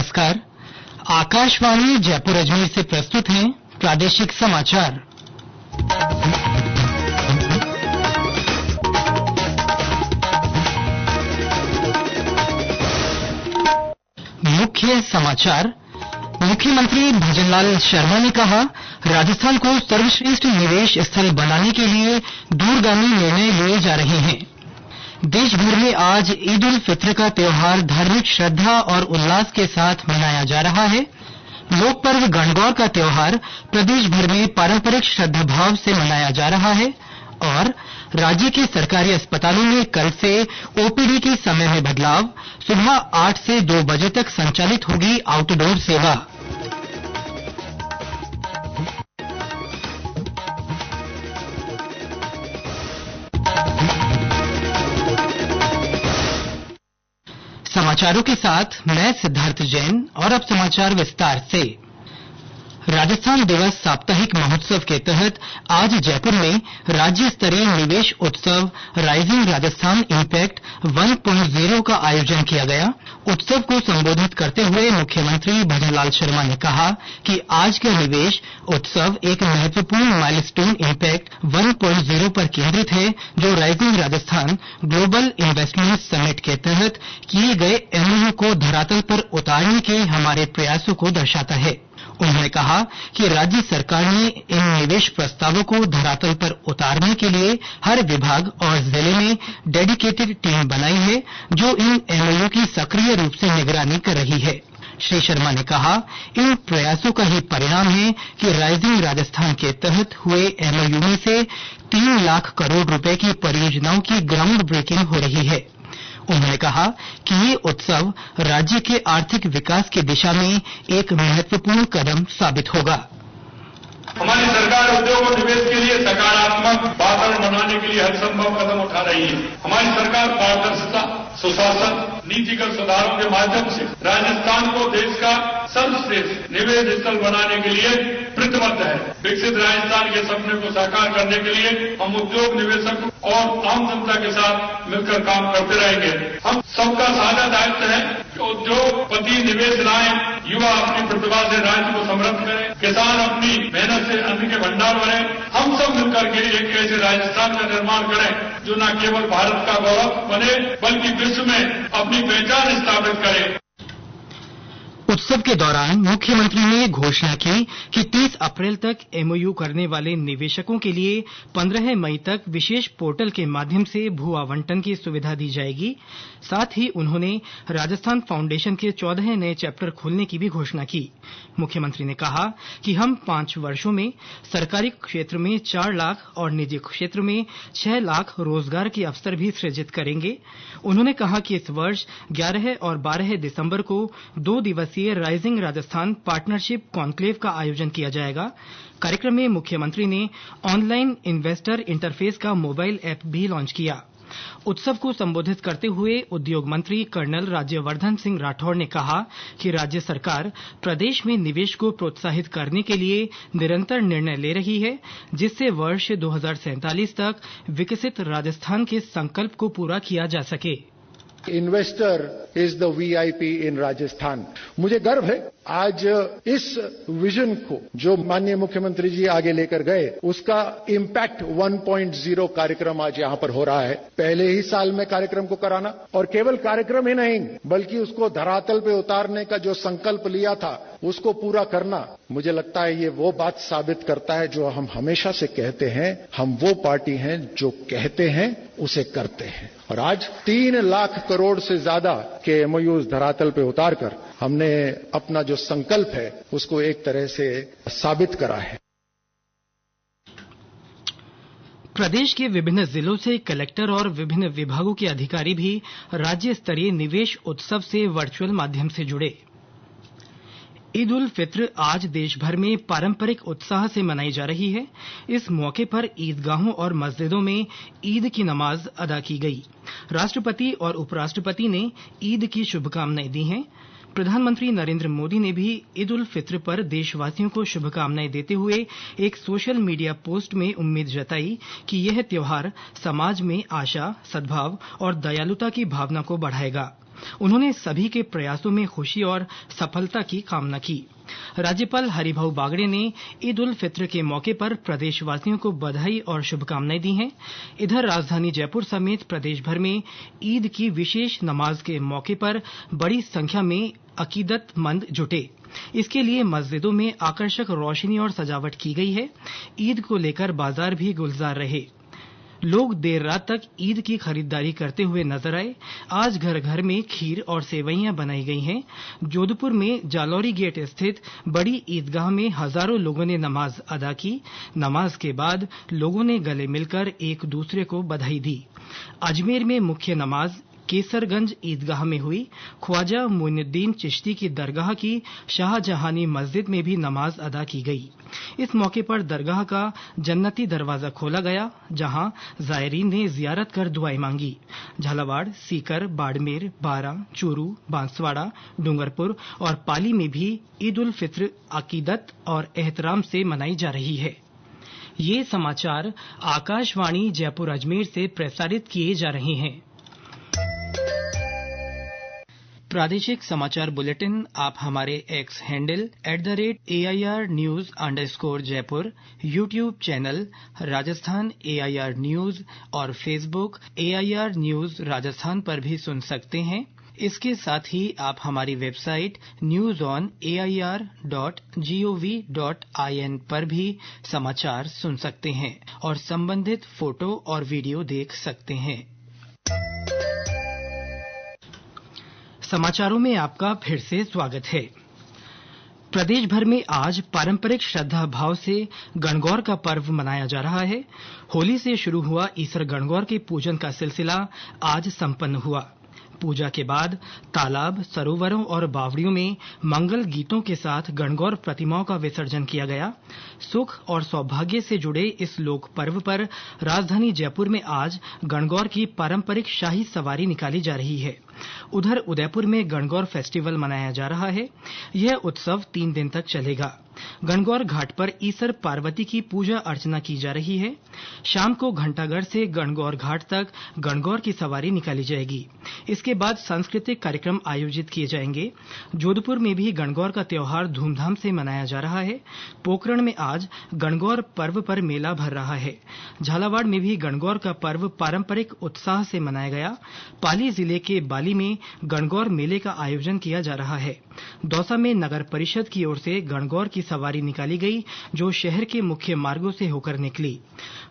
नमस्कार। आकाशवाणी जयपुर अजमेर से प्रस्तुत हैं प्रादेशिक समाचार। मुख्य समाचार। मुख्यमंत्री भजनलाल शर्मा ने कहा, राजस्थान को सर्वश्रेष्ठ निवेश स्थल बनाने के लिए दूरगामी निर्णय लिए जा रहे हैं। देश भर में आज ईद उल फित्र का त्योहार धार्मिक श्रद्धा और उल्लास के साथ मनाया जा रहा है। लोक पर्व गणगौर का त्योहार प्रदेश भर में पारंपरिक श्रद्धा भाव से मनाया जा रहा है और राज्य के सरकारी अस्पतालों में कल से ओपीडी के समय में बदलाव, सुबह 8 से 2 बजे तक संचालित होगी आउटडोर सेवा। समाचारों के साथ मैं सिद्धार्थ जैन और अब समाचार विस्तार से। राजस्थान दिवस साप्ताहिक महोत्सव के तहत आज जयपुर में राज्य स्तरीय निवेश उत्सव राइजिंग राजस्थान इम्पैक्ट 1.0 का आयोजन किया गया। उत्सव को संबोधित करते हुए मुख्यमंत्री भजनलाल शर्मा ने कहा कि आज का निवेश उत्सव एक महत्वपूर्ण माइलस्टोन इम्पैक्ट 1.0 पर केंद्रित है, जो rising Rajasthan global investment summit के तहत किए गए एमओयू को धरातल पर उतारने के हमारे प्रयासों को दर्शाता है। उन्होंने कहा कि राज्य सरकार ने इन निवेश प्रस्तावों को धरातल पर उतारने के लिए हर विभाग और जिले में डेडिकेटेड टीम बनाई है, जो इन एमओयू की सक्रिय रूप से निगरानी कर रही है। श्री शर्मा ने कहा, इन प्रयासों का ही परिणाम है कि राइजिंग राजस्थान के तहत हुए एमओयू में से 3 लाख करोड़ रुपए की परियोजनाओं की ग्राउंड ब्रेकिंग हो रही है। उन्होंने कहा कि ये उत्सव राज्य के आर्थिक विकास की दिशा में एक महत्वपूर्ण कदम साबित होगा। हमारी सरकार उद्योग और निवेश के लिए सकारात्मक वातावरण बनाने के लिए हर संभव कदम उठा रही है। हमारी सरकार पारदर्शिता, सुशासन, नीतिगत सुधारों के माध्यम से राजस्थान को देश का सर्वश्रेष्ठ निवेश स्थल बनाने के लिए प्रतिबद्ध है। विकसित राजस्थान के सपने को साकार करने के लिए हम उद्योग निवेशक और आम जनता के साथ मिलकर काम करते रहेंगे। हम सबका साझा दायित्व है कि उद्योगपति निवेश लाएं, युवा अपनी प्रतिभा से राज्य को समृद्ध करें, किसान अपनी मेहनत से अन्न के भंडार भरें। हम सब मिलकर के एक ऐसे राजस्थान का निर्माण करें जो न केवल भारत का गौरव बने बल्कि विश्व में अपनी पहचान स्थापित करे। उत्सव के दौरान मुख्यमंत्री ने घोषणा की कि 30 अप्रैल तक एमओयू करने वाले निवेशकों के लिए 15 मई तक विशेष पोर्टल के माध्यम से भू आवंटन की सुविधा दी जाएगी। साथ ही उन्होंने राजस्थान फाउंडेशन के 14 नए चैप्टर खोलने की भी घोषणा की। मुख्यमंत्री ने कहा कि हम 5 वर्षों में सरकारी क्षेत्र में 4 लाख और निजी क्षेत्र में 6 लाख रोजगार के अवसर भी सृजित करेंगे। उन्होंने कहा कि इस वर्ष 11 और 12 दिसंबर को 2 दिवसीय राइजिंग राजस्थान पार्टनरशिप कॉन्क्लेव का आयोजन किया जाएगा। कार्यक्रम में मुख्यमंत्री ने ऑनलाइन इन्वेस्टर इंटरफेस का मोबाइल ऐप भी लॉन्च किया। उत्सव को संबोधित करते हुए उद्योग मंत्री कर्नल राज्यवर्धन सिंह राठौड़ ने कहा कि राज्य सरकार प्रदेश में निवेश को प्रोत्साहित करने के लिए निरंतर निर्णय ले रही है, जिससे वर्ष 2047 तक विकसित राजस्थान के संकल्प को पूरा किया जा सके। इन्वेस्टर इज द वीआईपी इन राजस्थान। मुझे गर्व है आज इस विजन को जो माननीय मुख्यमंत्री जी आगे लेकर गए, उसका इम्पैक्ट 1.0 कार्यक्रम आज यहां पर हो रहा है। पहले ही साल में कार्यक्रम को कराना और केवल कार्यक्रम ही नहीं बल्कि उसको धरातल पे उतारने का जो संकल्प लिया था उसको पूरा करना, मुझे लगता है ये वो बात साबित करता है जो हम हमेशा से कहते हैं, हम वो पार्टी हैं जो कहते हैं उसे करते हैं। और आज 3 लाख करोड़ से ज्यादा के एमओयूज धरातल पे उतारकर हमने अपना जो संकल्प है उसको एक तरह से साबित करा है। प्रदेश के विभिन्न जिलों से कलेक्टर और विभिन्न विभागों के अधिकारी भी राज्य स्तरीय निवेश उत्सव से वर्चुअल माध्यम से जुड़े। ईद उल फित्र आज देश भर में पारंपरिक उत्साह से मनाई जा रही है। इस मौके पर ईदगाहों और मस्जिदों में ईद की नमाज अदा की गई। राष्ट्रपति और उपराष्ट्रपति ने ईद की शुभकामनाएं दी हैं। प्रधानमंत्री नरेंद्र मोदी ने भी ईद उल फित्र पर देशवासियों को शुभकामनाएं देते हुए एक सोशल मीडिया पोस्ट में उम्मीद जताई कि यह त्योहार समाज में आशा, सद्भाव और दयालुता की भावना को बढ़ाएगा। उन्होंने सभी के प्रयासों में खुशी और सफलता की कामना की। राज्यपाल हरिभाऊ बागड़े ने ईद उल फित्र के मौके पर प्रदेशवासियों को बधाई और शुभकामनाएं दी हैं। इधर राजधानी जयपुर समेत प्रदेश भर में ईद की विशेष नमाज के मौके पर बड़ी संख्या में अकीदतमंद जुटे। इसके लिए मस्जिदों में आकर्षक रोशनी और सजावट की गई है। ईद को लेकर बाजार भी गुलजार रहे। लोग देर रात तक ईद की खरीदारी करते हुए नजर आए। आज घर घर में खीर और सेवइयां बनाई गई हैं। जोधपुर में जालौरी गेट स्थित बड़ी ईदगाह में हजारों लोगों ने नमाज अदा की। नमाज के बाद लोगों ने गले मिलकर एक दूसरे को बधाई दी। अजमेर में मुख्य नमाज केसरगंज ईदगाह में हुई। ख्वाजा मोइनुद्दीन चिश्ती की दरगाह की शाहजहानी मस्जिद में भी नमाज अदा की गई। इस मौके पर दरगाह का जन्नती दरवाजा खोला गया, जहां जायरीन ने जियारत कर दुआएं मांगी। झालावाड़, सीकर, बाड़मेर, बारां, चूरू, बांसवाड़ा, डूंगरपुर और पाली में भी ईद उल फित्र अकीदत और एहतराम से मनाई जा रही है। ये समाचार आकाशवाणी जयपुर अजमेर से प्रसारित किए जा रहे हैं। प्रादेशिक समाचार बुलेटिन आप हमारे x handle @AIR News_ Jaipur, YouTube channel Rajasthan AIR news और फेसबुक AIR न्यूज राजस्थान पर भी सुन सकते हैं। इसके साथ ही आप हमारी वेबसाइट newsonair.gov.in पर भी समाचार सुन सकते हैं और संबंधित फोटो और वीडियो देख सकते हैं। समाचारों में आपका फिर से स्वागत है। प्रदेश भर में आज पारंपरिक श्रद्धा भाव से गणगौर का पर्व मनाया जा रहा है। होली से शुरू हुआ ईसर गणगौर के पूजन का सिलसिला आज संपन्न हुआ। पूजा के बाद तालाब, सरोवरों और बावड़ियों में मंगल गीतों के साथ गणगौर प्रतिमाओं का विसर्जन किया गया। सुख और सौभाग्य से जुड़े इस लोक पर्व पर राजधानी जयपुर में आज गणगौर की पारंपरिक शाही सवारी निकाली जा रही है। उधर उदयपुर में गणगौर फेस्टिवल मनाया जा रहा है। यह उत्सव 3 दिन तक चलेगा। गणगौर घाट पर ईसर पार्वती की पूजा अर्चना की जा रही है। शाम को घंटागढ़ से गणगौर घाट तक गणगौर की सवारी निकाली जाएगी। इसके बाद सांस्कृतिक कार्यक्रम आयोजित किए जाएंगे। जोधपुर में भी गणगौर का त्योहार धूमधाम से मनाया जा रहा है। पोखरण में आज गणगौर पर्व पर मेला भर रहा है। झालावाड़ में भी गणगौर का पर्व पारंपरिक उत्साह से मनाया गया। पाली जिले के बाली में गणगौर मेले का आयोजन किया जा रहा है। दौसा में नगर परिषद की ओर से गणगौर की सवारी निकाली गई, जो शहर के मुख्य मार्गों से होकर निकली।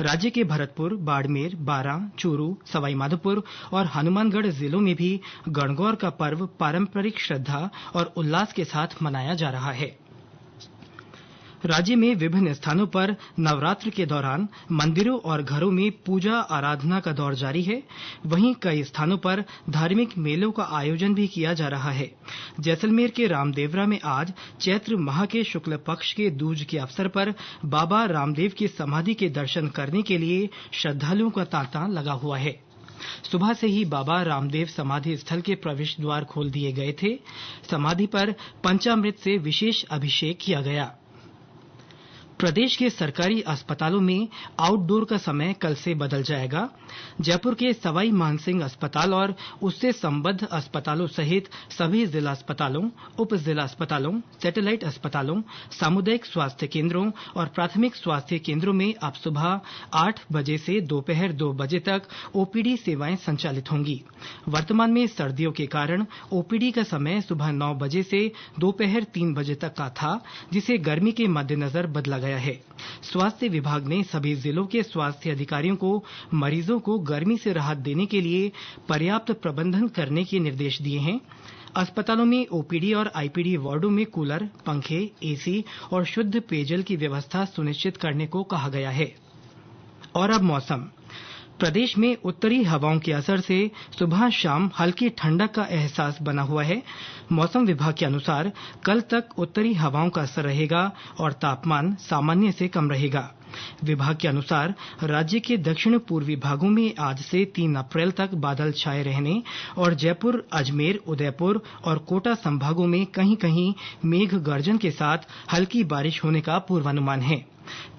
राज्य के भरतपुर, बाड़मेर, बारां, चूरू, सवाईमाधोपुर और हनुमानगढ़ जिलों में भी गणगौर का पर्व पारंपरिक श्रद्धा और उल्लास के साथ मनाया जा रहा है। राज्य में विभिन्न स्थानों पर नवरात्र के दौरान मंदिरों और घरों में पूजा आराधना का दौर जारी है। वहीं कई स्थानों पर धार्मिक मेलों का आयोजन भी किया जा रहा है। जैसलमेर के रामदेवरा में आज चैत्र माह के शुक्ल पक्ष के दूज के अवसर पर बाबा रामदेव की समाधि के दर्शन करने के लिए श्रद्धालुओं का तांता लगा हुआ है। सुबह से ही बाबा रामदेव समाधि स्थल के प्रवेश द्वार खोल दिए गए थे। समाधि पर पंचामृत से विशेष अभिषेक किया गया। प्रदेश के सरकारी अस्पतालों में आउटडोर का समय कल से बदल जाएगा। जयपुर के सवाई मानसिंह अस्पताल और उससे संबद्ध अस्पतालों सहित सभी जिला अस्पतालों, उप जिला अस्पतालों, सैटेलाइट अस्पतालों, सामुदायिक स्वास्थ्य केंद्रों और प्राथमिक स्वास्थ्य केंद्रों में अब सुबह 8 बजे से दोपहर 2 बजे तक ओपीडी सेवाएं संचालित होंगी। वर्तमान में सर्दियों के कारण ओपीडी का समय सुबह 9 बजे से दोपहर 3 बजे तक का था, जिसे गर्मी के मद्देनजर बदला गया है। स्वास्थ्य विभाग ने सभी जिलों के स्वास्थ्य अधिकारियों को मरीजों को गर्मी से राहत देने के लिए पर्याप्त प्रबंधन करने के निर्देश दिए हैं। अस्पतालों में ओपीडी और आईपीडी वार्डों में कूलर, पंखे, एसी और शुद्ध पेयजल की व्यवस्था सुनिश्चित करने को कहा गया है। और अब मौसम। प्रदेश में उत्तरी हवाओं के असर से सुबह शाम हल्की ठंडक का एहसास बना हुआ है। मौसम विभाग के अनुसार कल तक उत्तरी हवाओं का असर रहेगा और तापमान सामान्य से कम रहेगा। विभाग के अनुसार राज्य के दक्षिण पूर्वी भागों में आज से 3 अप्रैल तक बादल छाए रहने और जयपुर, अजमेर, उदयपुर और कोटा संभागों में कहीं-कहीं मेघ गर्जन के साथ हल्की बारिश होने का पूर्वानुमान है।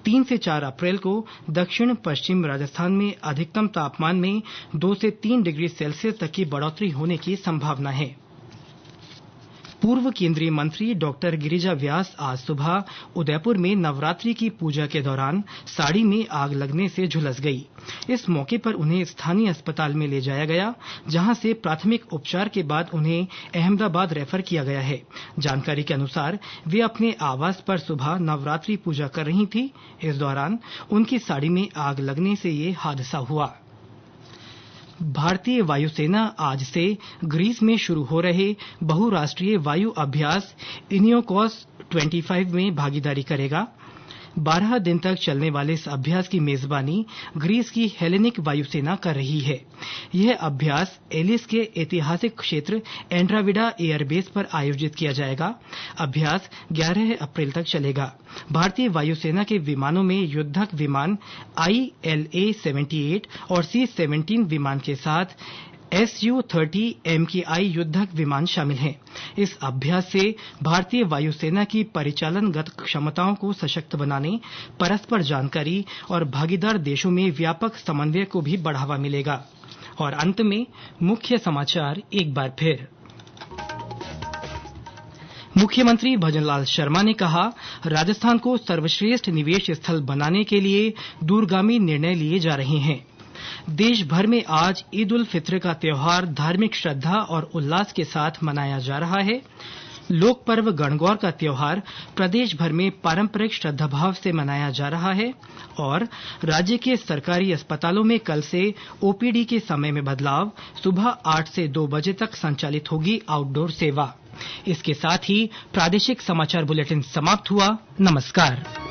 3 से 4 अप्रैल को दक्षिण पश्चिम राजस्थान में अधिकतम तापमान में 2 से 3 डिग्री सेल्सियस तक की बढ़ोतरी होने की संभावना है। पूर्व केंद्रीय मंत्री डॉक्टर गिरिजा व्यास आज सुबह उदयपुर में नवरात्रि की पूजा के दौरान साड़ी में आग लगने से झुलस गई। इस मौके पर उन्हें स्थानीय अस्पताल में ले जाया गया, जहां से प्राथमिक उपचार के बाद उन्हें अहमदाबाद रेफर किया गया है। जानकारी के अनुसार वे अपने आवास पर सुबह नवरात्रि पूजा कर रही थी। इस दौरान उनकी साड़ी में आग लगने से ये हादसा हुआ। भारतीय वायुसेना आज से ग्रीस में शुरू हो रहे बहुराष्ट्रीय वायु अभ्यास इनियोकॉस 25 में भागीदारी करेगा। 12 दिन तक चलने वाले इस अभ्यास की मेजबानी ग्रीस की हेलेनिक वायुसेना कर रही है। यह अभ्यास एलिस के ऐतिहासिक क्षेत्र एंड्राविडा एयरबेस पर आयोजित किया जाएगा। अभ्यास 11 अप्रैल तक चलेगा। भारतीय वायुसेना के विमानों में युद्धक विमान ILA-78 और C-17 विमान के साथ Su-30 MKI युद्धक विमान शामिल हैं। इस अभ्यास से भारतीय वायुसेना की परिचालनगत क्षमताओं को सशक्त बनाने, परस्पर जानकारी और भागीदार देशों में व्यापक समन्वय को भी बढ़ावा मिलेगा। और अंत में मुख्य समाचार एक बार फिर। मुख्यमंत्री भजनलाल शर्मा ने कहा, राजस्थान को सर्वश्रेष्ठ निवेश स्थल बनाने के लिए दूरगामी निर्णय लिए जा रहे हैं। देश भर में आज ईद उल फित्र का त्योहार धार्मिक श्रद्धा और उल्लास के साथ मनाया जा रहा है। लोक पर्व गणगौर का त्योहार प्रदेश भर में पारंपरिक श्रद्धाभाव से मनाया जा रहा है। और राज्य के सरकारी अस्पतालों में कल से ओपीडी के समय में बदलाव, सुबह 8 से 2 बजे तक संचालित होगी आउटडोर सेवा। इसके साथ ही प्रादेशिक समाचार बुलेटिन समाप्त हुआ। नमस्कार।